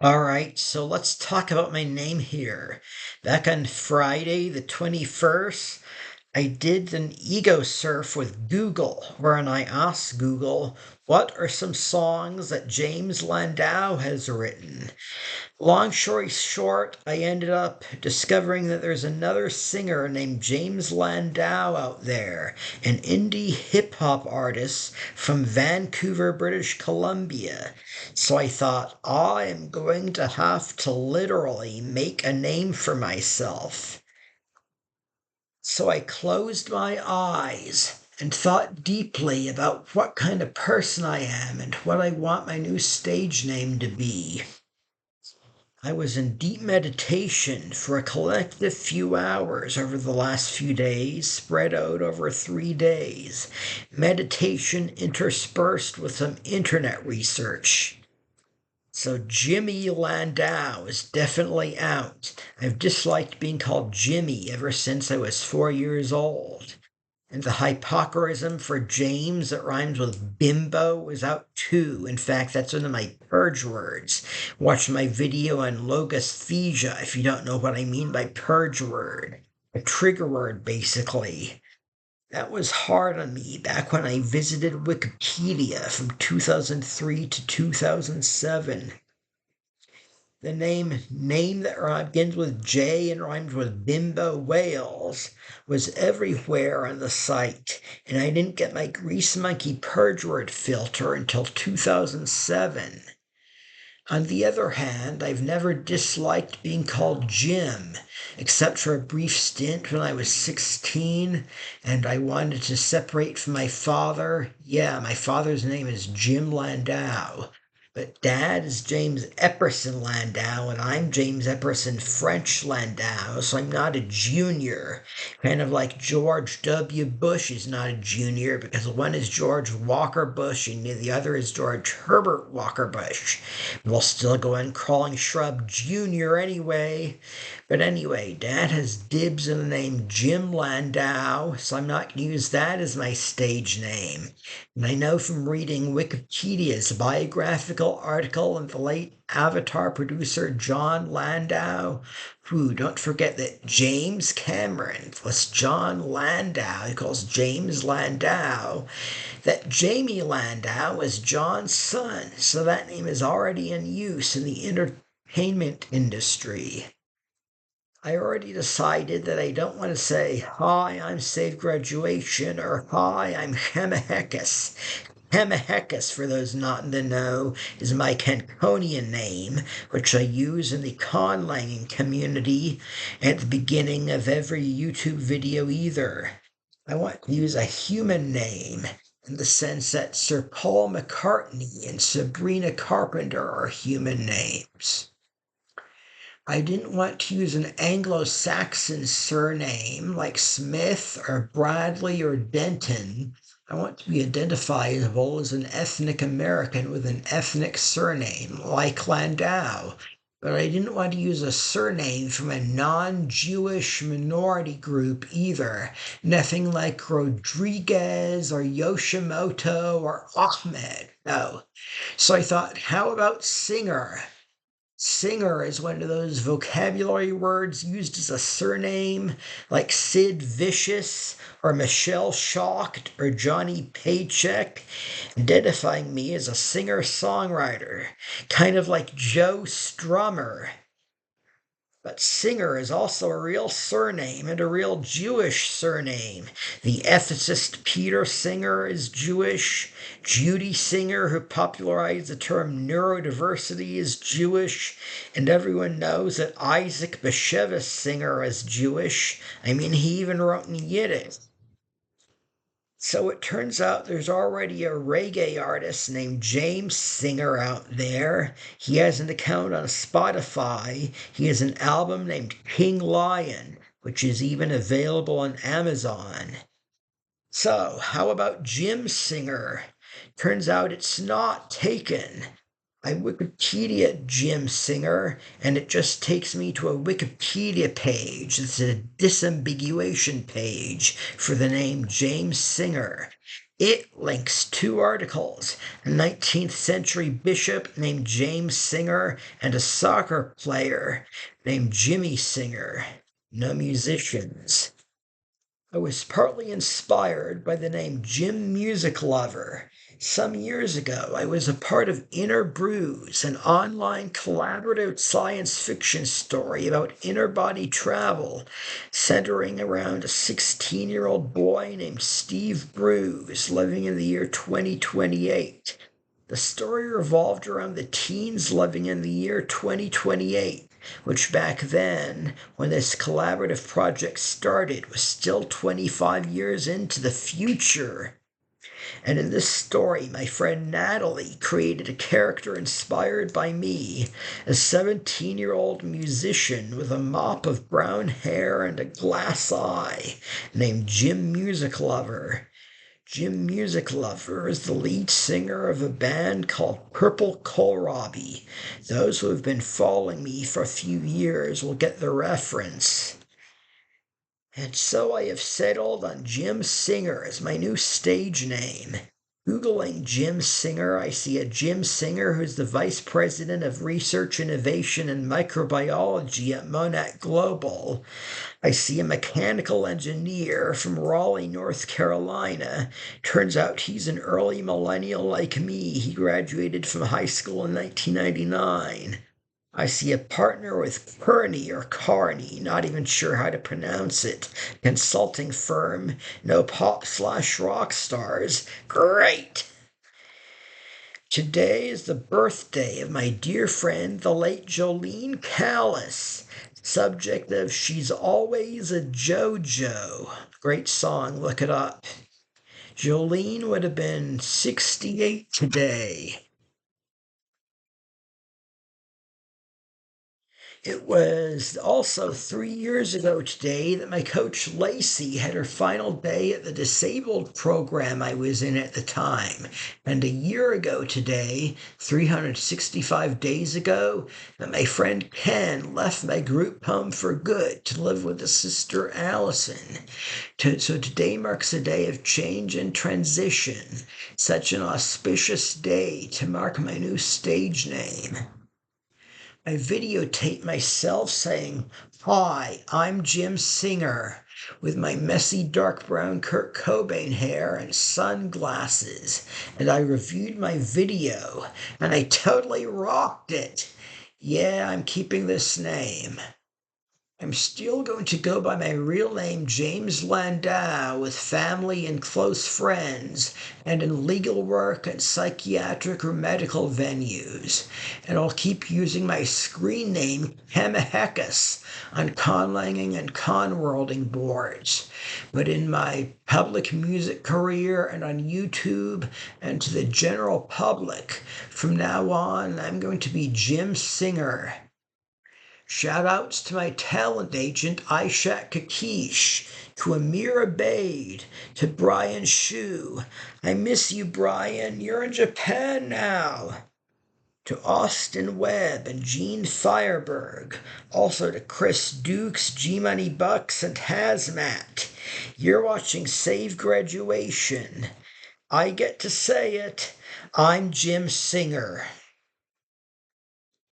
All right, so let's talk about my name here. Back on Friday, the 21st, I did an ego surf with Google, wherein I asked Google, what are some songs that James Landau has written? Long story short, I ended up discovering that there's another singer named James Landau out there, an indie hip hop artist from Vancouver, British Columbia. So I thought, I am going to have to literally make a name for myself. So I closed my eyes and thought deeply about what kind of person I am and what I want my new stage name to be. I was in deep meditation for a collective few hours over the last few days, spread out over 3 days. Meditation interspersed with some internet research. So Jimmy Landau is definitely out. I've disliked being called Jimmy ever since I was 4 years old. And the hypocrism for James that rhymes with bimbo is out too. In fact, that's one of my purge words. Watch my video on logosthesia if you don't know what I mean by purge word. A trigger word, basically. That was hard on me back when I visited Wikipedia from 2003 to 2007. The name that begins with J and rhymes with Bimbo Wales was everywhere on the site, and I didn't get my Grease Monkey purge word filter until 2007. On the other hand, I've never disliked being called Jim, except for a brief stint when I was 16 and I wanted to separate from my father. Yeah, my father's name is Jim Landau. But dad is James Epperson Landau, and I'm James Epperson French Landau, so I'm not a junior. Kind of like George W. Bush is not a junior because one is George Walker Bush and the other is George Herbert Walker Bush. We'll still go in crawling shrub junior anyway. But anyway, dad has dibs in the name Jim Landau, so I'm not going to use that as my stage name. And I know from reading Wikipedia's biographical article on the late Avatar producer John Landau, who don't forget that James Cameron was John Landau, he calls James Landau, that Jamie Landau was John's son, so that name is already in use in the entertainment industry. I already decided that I don't want to say, hi, I'm Safe Graduation, or hi, I'm Hemahekis. Hemahekis, for those not in the know, is my Canconian name, which I use in the conlanging community at the beginning of every YouTube video either. I want to use a human name in the sense that Sir Paul McCartney and Sabrina Carpenter are human names. I didn't want to use an Anglo Saxon surname like Smith or Bradley or Denton. I want to be identifiable as an ethnic American with an ethnic surname like Landau. But I didn't want to use a surname from a non Jewish minority group either. Nothing like Rodriguez or Yoshimoto or Ahmed. No. So I thought, how about Singer? Singer is one of those vocabulary words used as a surname, like Sid Vicious or Michelle Shocked or Johnny Paycheck, identifying me as a singer songwriter, kind of like Joe Strummer. But Singer is also a real surname and a real Jewish surname. The ethicist Peter Singer is Jewish. Judy Singer, who popularized the term neurodiversity, is Jewish. And everyone knows that Isaac Bashevis Singer is Jewish. I mean, he even wrote in Yiddish. So it turns out there's already a reggae artist named James Singer out there. He has an account on Spotify. He has an album named King Lion, which is even available on Amazon. So, how about Jim Singer? Turns out it's not taken. I Wikipedia Jim Singer, and it just takes me to a Wikipedia page. It's a disambiguation page for the name James Singer. It links two articles: a 19th century bishop named James Singer and a soccer player named Jimmy Singer. No musicians. I was partly inspired by the name Jim Music Lover. Some years ago, I was a part of Inner Brews, an online collaborative science fiction story about inner body travel, centering around a 16-year-old boy named Steve Brews living in the year 2028. The story revolved around the teens living in the year 2028, which back then, when this collaborative project started, was still 25 years into the future. And in this story, my friend Natalie created a character inspired by me, a 17-year-old musician with a mop of brown hair and a glass eye, named Jim Music Lover. Jim Music Lover is the lead singer of a band called Purple Kohlrabi. Those who have been following me for a few years will get the reference. And so I have settled on Jim Singer as my new stage name. Googling Jim Singer, I see a Jim Singer who's the Vice President of Research, Innovation, and Microbiology at Monat Global. I see a mechanical engineer from Raleigh, North Carolina. Turns out he's an early millennial like me. He graduated from high school in 1999. I see a partner with Kearney or Carney, not even sure how to pronounce it. Consulting firm, no pop/rock stars. Great! Today is the birthday of my dear friend, the late Jolene Callis. Subject of She's Always a JoJo. Great song, look it up. Jolene would have been 68 today. It was also 3 years ago today that my coach Lacey had her final day at the disabled program I was in at the time. And a year ago today, 365 days ago, that my friend Ken left my group home for good to live with his sister Allison. So today marks a day of change and transition, such an auspicious day to mark my new stage name. I videotaped myself saying, "Hi, I'm Jim Singer," with my messy dark brown Kurt Cobain hair and sunglasses, and I reviewed my video, and I totally rocked it. Yeah, I'm keeping this name. I'm still going to go by my real name, James Landau, with family and close friends, and in legal work and psychiatric or medical venues. And I'll keep using my screen name, Hemahecus, on conlanging and conworlding boards. But in my public music career and on YouTube and to the general public, from now on, I'm going to be Jim Singer. Shout outs to my talent agent, Aishat Kakish, to Amir Abaid, to Brian Shu. I miss you, Brian. You're in Japan now. To Austin Webb and Gene Fireberg. Also to Chris Dukes, G Money Bucks, and Hazmat. You're watching Save Graduation. I get to say it. I'm Jim Singer.